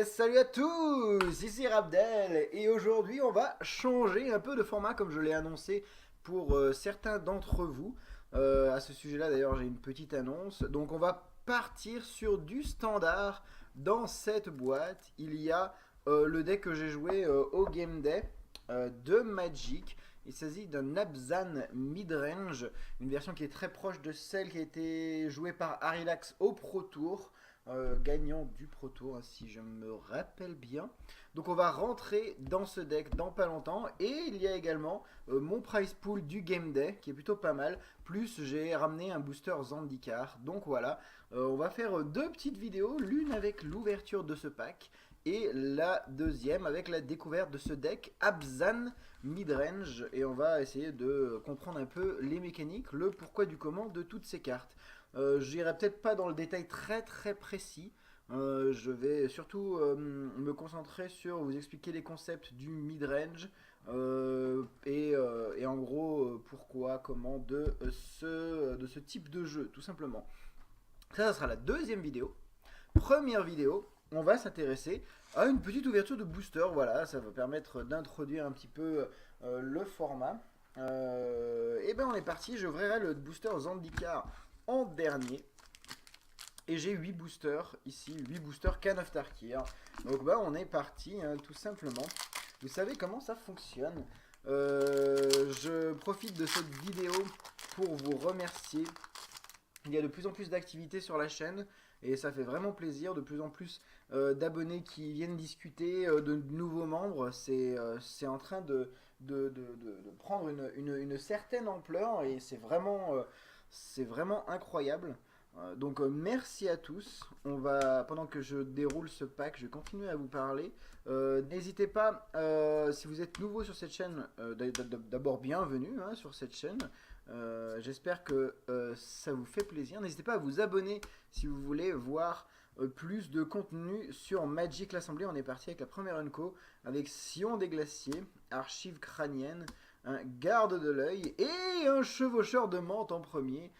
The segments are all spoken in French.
Et salut à tous, ici Rabdel, et aujourd'hui on va changer un peu de format comme je l'ai annoncé pour certains d'entre vous. À ce sujet-là d'ailleurs j'ai une petite annonce. Donc on va partir sur du standard. Dans cette boîte il y a le deck que j'ai joué au Game Day de Magic. Il s'agit d'un Abzan Midrange, une version qui est très proche de celle qui a été jouée par Arilax au Pro Tour, gagnant du Pro Tour, hein, si je me rappelle bien. Donc on va rentrer dans ce deck dans pas longtemps. Et il y a également mon prize pool du Game Day, qui est plutôt pas mal. Plus j'ai ramené un booster Zandikar. Donc voilà, on va faire deux petites vidéos, l'une avec l'ouverture de ce pack, et la deuxième avec la découverte de ce deck Abzan Midrange, et on va essayer de comprendre un peu les mécaniques, le pourquoi du comment de toutes ces cartes. J'irai peut-être pas dans le détail très précis. Je vais surtout me concentrer sur vous expliquer les concepts du midrange et en gros pourquoi, comment de ce type de jeu, tout simplement. Ça sera la deuxième vidéo. Première vidéo, on va s'intéresser à une petite ouverture de booster. Voilà, ça va permettre d'introduire un petit peu le format. Et ben on est parti, j'ouvrirai le booster Zandikar en dernier. Et j'ai 8 boosters ici, 8 boosters Can of Tarkir. Donc bah on est parti, hein, tout simplement. Vous savez comment ça fonctionne. Je profite de cette vidéo pour vous remercier. Il y a de plus en plus d'activités sur la chaîne et ça fait vraiment plaisir, de plus en plus d'abonnés qui viennent discuter, de nouveaux membres. C'est en train de prendre une certaine ampleur et c'est vraiment incroyable. Donc merci à tous. Pendant que je déroule ce pack, je vais continuer à vous parler. N'hésitez pas, si vous êtes nouveau sur cette chaîne, d'abord bienvenue, hein, sur cette chaîne. J'espère que ça vous fait plaisir. N'hésitez pas à vous abonner si vous voulez voir plus de contenu sur Magic l'Assemblée. On est parti avec la première unco, avec Sion des Glaciers, Archive Crânienne, un Garde de l'œil et un Chevaucheur de Menthe en premier.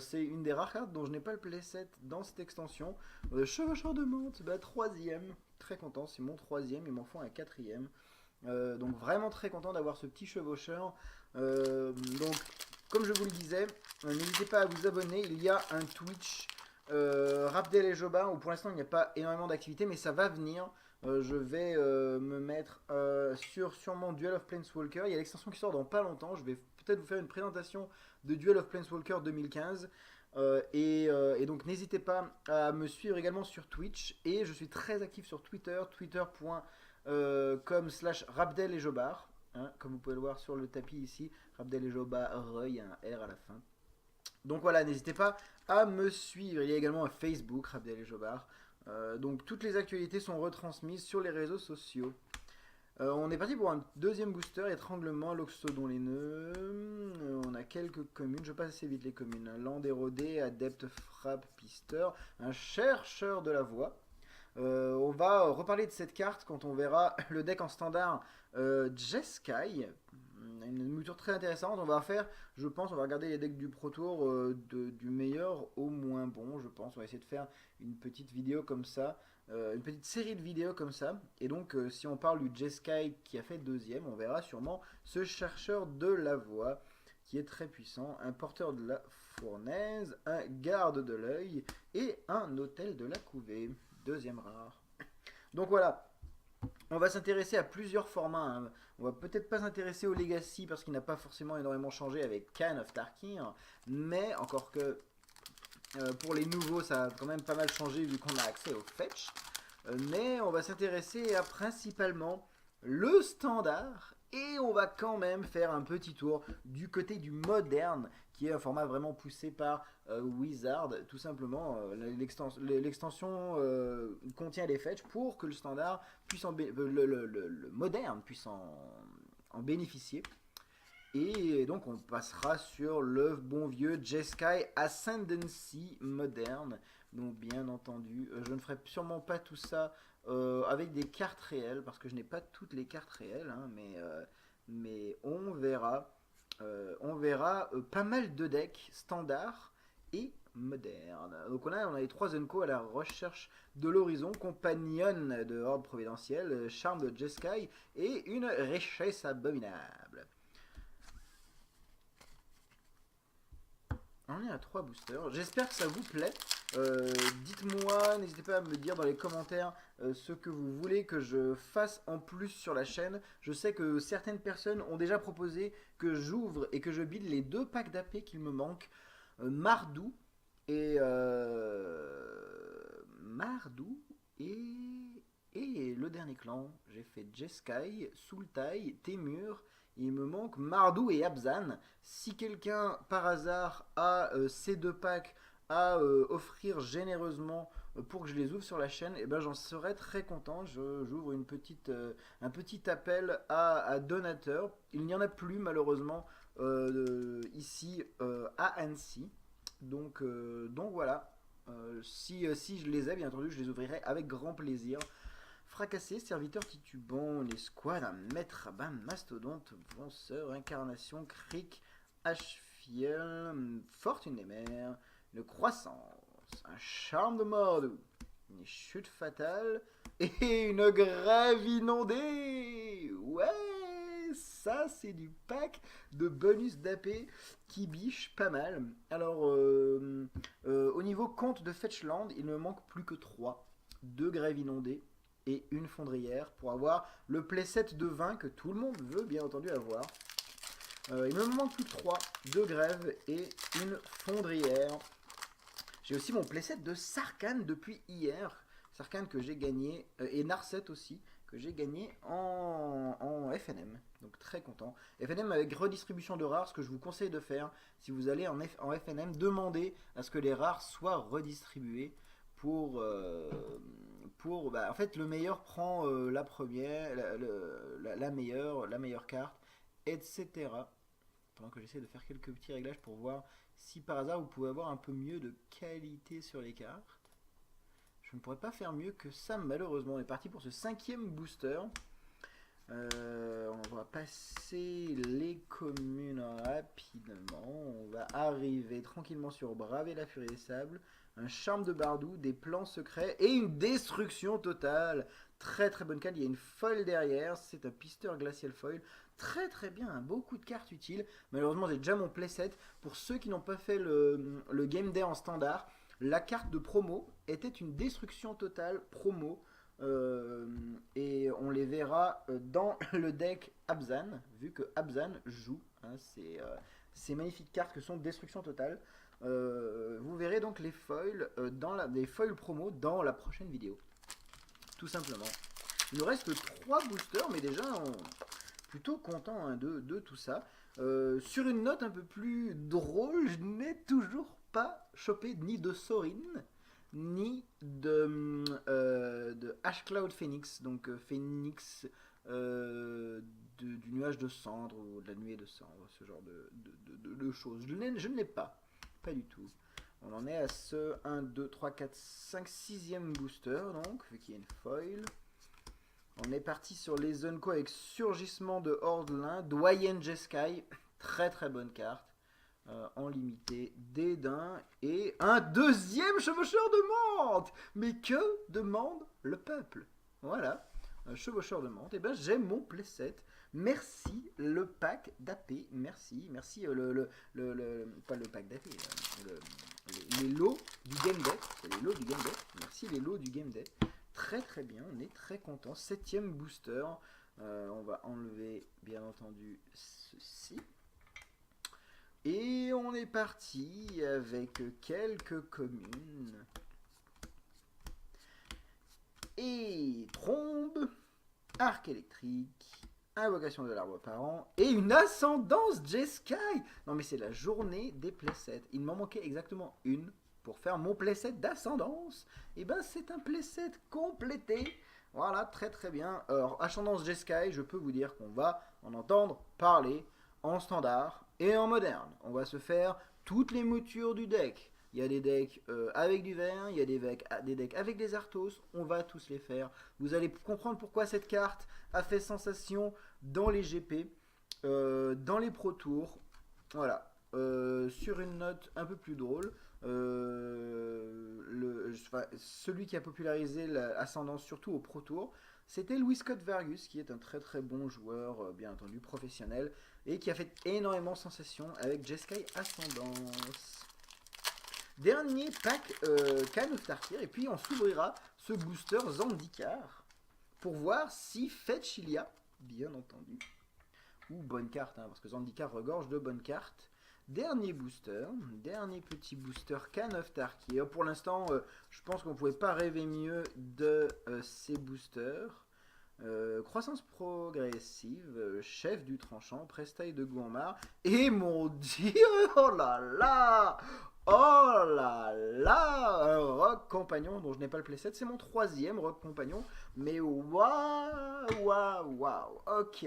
C'est une des rares cartes dont je n'ai pas le playset dans cette extension. Chevaucheur de Menthe, bah, troisième. Très content, c'est mon troisième, il m'en faut un quatrième. Donc vraiment très content d'avoir ce petit chevaucheur. Donc comme je vous le disais, n'hésitez pas à vous abonner. Il y a un Twitch Rabdel et Joba où pour l'instant il n'y a pas énormément d'activité, mais ça va venir. Je vais me mettre sur sûrement Duel of Planeswalker. Il y a l'extension qui sort dans pas longtemps. Je vais peut-être vous faire une présentation de Duel of Planeswalker 2015. Et donc n'hésitez pas à me suivre également sur Twitch. Et je suis très actif sur Twitter, twitter.com/Rabdel et Jobar. Hein, comme vous pouvez le voir sur le tapis ici, Rabdel et Jobar, il y a un R à la fin. Donc voilà, n'hésitez pas à me suivre. Il y a également un Facebook, Rabdel et Jobar. Donc toutes les actualités sont retransmises sur les réseaux sociaux. On est parti pour un deuxième booster, étranglement, Loxodon les nœuds. On a quelques communes, je passe assez vite les communes. Land érodé, adepte frappe, pisteur, un chercheur de la voie. On va reparler de cette carte quand on verra le deck en standard Jeskai. Une mouture très intéressante. On va faire, je pense, on va regarder les decks du Pro Tour du meilleur au moins bon, je pense. On va essayer de faire une petite vidéo comme ça, une petite série de vidéos comme ça. Et donc, si on parle du Jeskai qui a fait deuxième, on verra sûrement ce chercheur de la voie qui est très puissant, un porteur de la fournaise, un garde de l'œil et un hôtel de la couvée. Deuxième rare. Donc voilà, on va s'intéresser à plusieurs formats. Hein. On va peut-être pas s'intéresser au Legacy parce qu'il n'a pas forcément énormément changé avec Can of Tarkir. Mais encore que pour les nouveaux, ça a quand même pas mal changé vu qu'on a accès au Fetch. Mais on va s'intéresser à principalement le standard. Et on va quand même faire un petit tour du côté du moderne, qui est un format vraiment poussé par Wizard. Tout simplement, l'extension contient les fetch pour que le standard puisse le moderne puisse en bénéficier. Et donc on passera sur le bon vieux Jeskai Ascendancy moderne. Donc bien entendu, je ne ferai sûrement pas tout ça avec des cartes réelles, parce que je n'ai pas toutes les cartes réelles, hein, mais on verra pas mal de decks standards et moderne. Donc on a les 3 Zenko à la recherche de l'horizon, Compagnon de Horde Providentielle, Charme de Jeskai et une richesse abominable. On est à 3 boosters. J'espère que ça vous plaît. Dites-moi, n'hésitez pas à me dire dans les commentaires ce que vous voulez que je fasse en plus sur la chaîne. Je sais que certaines personnes ont déjà proposé que j'ouvre et que je build les 2 packs d'AP qu'il me manque. Mardou et le dernier clan. J'ai fait Jeskai, Sultai, Temur. Il me manque Mardou et Abzan. Si quelqu'un par hasard a ces 2 packs à offrir généreusement pour que je les ouvre sur la chaîne, et ben j'en serais très content. J'ouvre un petit appel à donateurs. Il n'y en a plus malheureusement ici à Annecy. Donc voilà. Si je les ai, bien entendu, je les ouvrirai avec grand plaisir. Fracassé, serviteur titubant, les squads, un maître, bam, mastodonte, fonceur, incarnation, cric, H-fiel, fortune des mers, une croissance, un charme de Mordou, une chute fatale et une grève inondée. Ouais, ça c'est du pack de bonus d'AP qui biche pas mal. Alors, au niveau compte de Fetchland, il me manque plus que 3. 2 grèves inondées et une fondrière pour avoir le playset de vin que tout le monde veut bien entendu avoir. Il me manque plus que 3, 2 grèves et une fondrière. J'ai aussi mon playset de Sarkhan depuis hier. Sarkhan que j'ai gagné, et Narset aussi, que j'ai gagné en FNM. Donc très content. FNM avec redistribution de rares, ce que je vous conseille de faire. Si vous allez en FNM, demandez à ce que les rares soient redistribués pour en fait le meilleur prend la première, la meilleure carte, etc. Pendant que j'essaie de faire quelques petits réglages pour voir si par hasard vous pouvez avoir un peu mieux de qualité sur les cartes. Je ne pourrais pas faire mieux que ça malheureusement. On est parti pour ce 5e booster. On va passer les communes rapidement. On va arriver tranquillement sur Braver la Furie des Sables. Un charme de Bardou, des plans secrets et une destruction totale. Très très bonne carte, il y a une foil derrière, c'est un pisteur glacial foil. Très très bien, beaucoup de cartes utiles. Malheureusement j'ai déjà mon playset. Pour ceux qui n'ont pas fait le game day en standard, la carte de promo était une destruction totale promo. Et on les verra dans le deck Abzan, vu que Abzan joue. Hein, ces magnifiques cartes que sont destruction totale. Vous verrez donc les foils des foils promo dans la prochaine vidéo. Tout simplement. Il nous reste 3 boosters, mais déjà plutôt content hein, de tout ça. Sur une note un peu plus drôle, je n'ai toujours pas chopé ni de Sorin, ni de Ashcloud Phoenix, donc Phoenix du nuage de cendre ou de la nuée de cendre, ce genre de choses. Je ne l'ai pas. Pas du tout. On en est à ce 1, 2, 3, 4, 5, 6e booster, donc, vu qu'il y a une foil. On est parti sur les Zenko avec surgissement de Hordelin, Doyen Jeskai, très très bonne carte, en limité, dédain, et un 2e chevaucheur de menthe. Mais que demande le peuple? Voilà, un chevaucheur de menthe, et ben j'ai mon playset. Merci le pack d'AP, merci pas le pack d'AP, les lots du Game Day, c'est les lots du Game Day, merci les lots du Game Day, très très bien, on est très content, 7e booster, on va enlever bien entendu ceci, et on est parti avec quelques communes, et trombe, arc électrique, invocation de l'arbre parent et une ascendance Jeskai. Non mais c'est la journée des playsets. Il m'en manquait exactement une pour faire mon playset d'ascendance. Et ben c'est un playset complété. Voilà, très très bien. Alors ascendance Jeskai, je peux vous dire qu'on va en entendre parler en standard et en moderne. On va se faire toutes les moutures du deck. Il y a des decks avec du vert, il y a des decks avec des Arthos, on va tous les faire. Vous allez comprendre pourquoi cette carte a fait sensation dans les GP, dans les Pro Tours. Voilà, sur une note un peu plus drôle, Celui qui a popularisé l'ascendance surtout au Pro Tour, c'était Louis Scott Vargus, qui est un très très bon joueur, bien entendu professionnel, et qui a fait énormément sensation avec Jeskai Ascendance. Dernier pack Can of Tarkir, et puis on s'ouvrira ce booster Zendikar pour voir si fetch il y a, bien entendu, ou bonne carte, hein, parce que Zendikar regorge de bonnes cartes. Dernier booster, dernier petit booster Can of Tarkir. Pour l'instant, je pense qu'on ne pouvait pas rêver mieux de ces boosters. Croissance progressive, chef du tranchant, prestaille de Gourmard. Et mon dieu, oh là là! Oh là là! Un rock compagnon dont je n'ai pas le playset, c'est mon 3e rock compagnon. Mais waouh, waouh, waouh! Ok,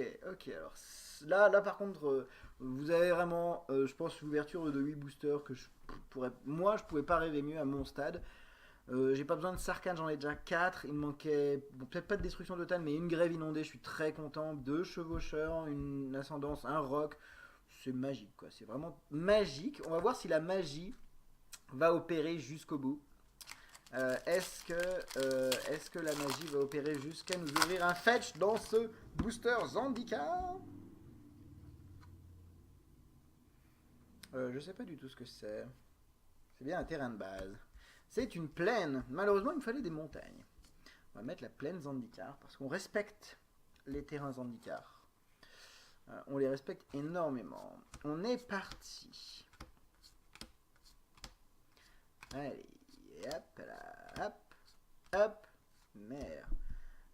alors là par contre, vous avez vraiment, je pense, l'ouverture de 8 boosters que je pouvais pas rêver mieux à mon stade. J'ai pas besoin de Sarkhan, j'en ai déjà 4. Il me manquait, bon, peut-être pas de destruction totale, mais une grève inondée, je suis très content. 2 chevaucheurs, une ascendance, un rock. C'est magique, quoi. C'est vraiment magique. On va voir si la magie va opérer jusqu'au bout. Est-ce que la magie va opérer jusqu'à nous ouvrir un fetch dans ce booster Zendikar? Je sais pas du tout ce que c'est. C'est bien un terrain de base. C'est une plaine. Malheureusement, il me fallait des montagnes. On va mettre la plaine Zendikar parce qu'on respecte les terrains Zendikar. On les respecte énormément. On est parti. Allez, hop là, hop, mer.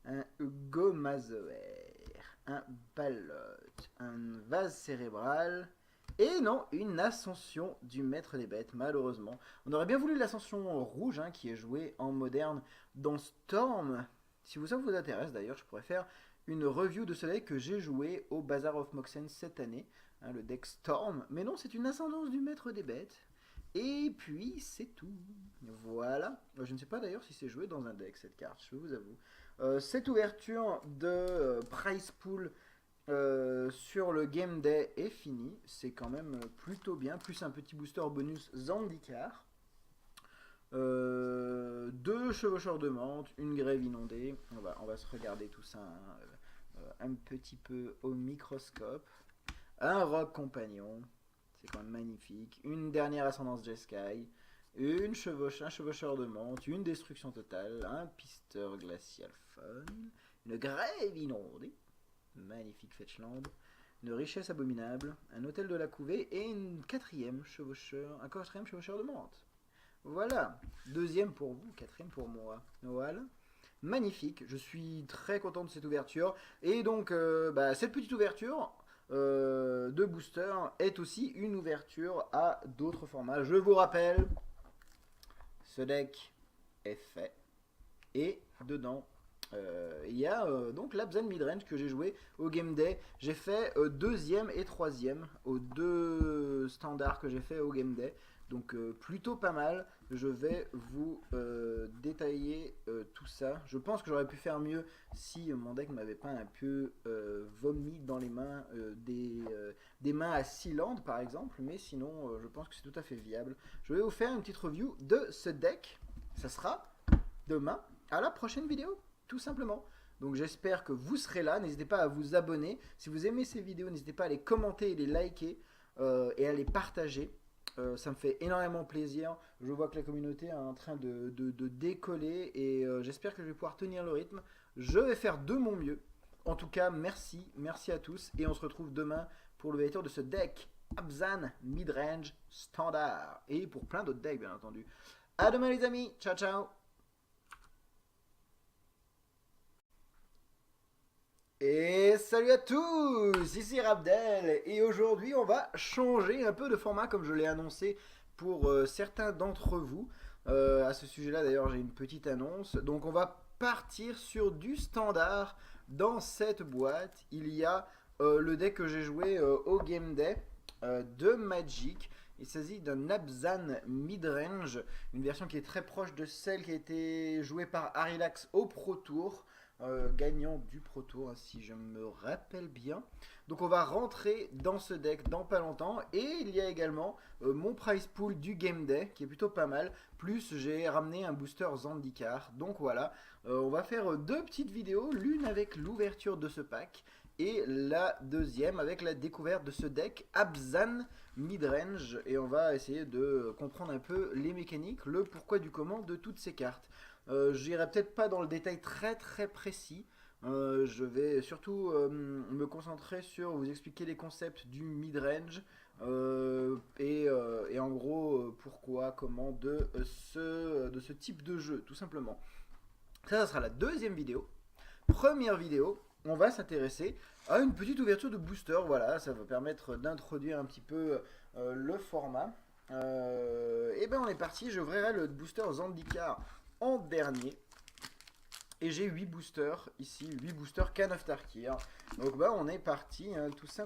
Un gomazoaire, un ballotte, un vase cérébral. Et non, une ascension du maître des bêtes, malheureusement. On aurait bien voulu l'ascension rouge, hein, qui est jouée en moderne dans Storm. Si ça vous intéresse, d'ailleurs, je pourrais faire une review de ce deck que j'ai joué au Bazaar of Moxen cette année, hein, le deck Storm. Mais non, c'est une ascendance du maître des bêtes. Et puis, c'est tout. Voilà. Je ne sais pas d'ailleurs si c'est joué dans un deck, cette carte, je vous avoue. Cette ouverture de Price Pool sur le Game Day est fini. C'est quand même plutôt bien. Plus un petit booster bonus Zendikar. 2 chevaucheurs de menthe, une grève inondée. On va se regarder tout ça un petit peu au microscope. Un rock compagnon. C'est quand même magnifique. Une dernière ascendance Jeskai. Un chevaucheur de menthe. Une destruction totale. Un pisteur glacial fun. Une grève inondée. Magnifique Fetchland. Une richesse abominable. Un hôtel de la couvée. Et un quatrième chevaucheur de menthe. Voilà. 2e pour vous. 4e pour moi. Voilà. Magnifique. Je suis très content de cette ouverture. Et donc, cette petite ouverture de booster est aussi une ouverture à d'autres formats. Je vous rappelle, ce deck est fait. Et dedans, il y a donc l'Abzan Midrange que j'ai joué au Game Day. J'ai fait 2e et 3e aux 2 standards que j'ai fait au Game Day. Donc plutôt pas mal. Je vais vous détailler tout ça. Je pense que j'aurais pu faire mieux si mon deck m'avait pas un peu vomi dans les mains des mains à Sealand par exemple. Mais sinon je pense que c'est tout à fait viable. Je vais vous faire une petite review de ce deck. Ça sera demain à la prochaine vidéo, tout simplement. Donc j'espère que vous serez là. N'hésitez pas à vous abonner. Si vous aimez ces vidéos, n'hésitez pas à les commenter et les liker et à les partager. Ça me fait énormément plaisir. Je vois que la communauté est en train de décoller et j'espère que je vais pouvoir tenir le rythme. Je vais faire de mon mieux. En tout cas, merci à tous et on se retrouve demain pour l'ouverture de ce deck Abzan Midrange Standard et pour plein d'autres decks bien entendu. À demain les amis, ciao ciao. Et salut à tous, ici Rabdel et aujourd'hui on va changer un peu de format comme je l'ai annoncé pour certains d'entre vous. À ce sujet là d'ailleurs j'ai une petite annonce. Donc on va partir sur du standard. Dans cette boîte il y a le deck que j'ai joué au Game Day de Magic. Il s'agit d'un Abzan Midrange, une version qui est très proche de celle qui a été jouée par Arilax au Pro Tour. gagnant du Pro Tour, si je me rappelle bien. Donc on va rentrer dans ce deck dans pas longtemps. Et il y a également mon prize pool du Game Day qui est plutôt pas mal. Plus j'ai ramené un booster Zendikar. Donc voilà, on va faire deux petites vidéos. L'une avec l'ouverture de ce pack. Et la deuxième avec la découverte de ce deck Abzan Midrange. Et on va essayer de comprendre un peu les mécaniques, le pourquoi du comment de toutes ces cartes. J'irai peut-être pas dans le détail très précis. Je vais surtout me concentrer sur vous expliquer les concepts du midrange et en gros pourquoi, comment de ce type de jeu tout simplement. Ça sera la deuxième vidéo. Première vidéo, on va s'intéresser à une petite ouverture de booster. Voilà, ça va permettre d'introduire un petit peu le format. Et ben on est parti, j'ouvrirai le booster Zendikar en dernier. Et j'ai 8 boosters ici, 8 boosters Khan of Tarkir. Donc bah on est parti, tout simplement.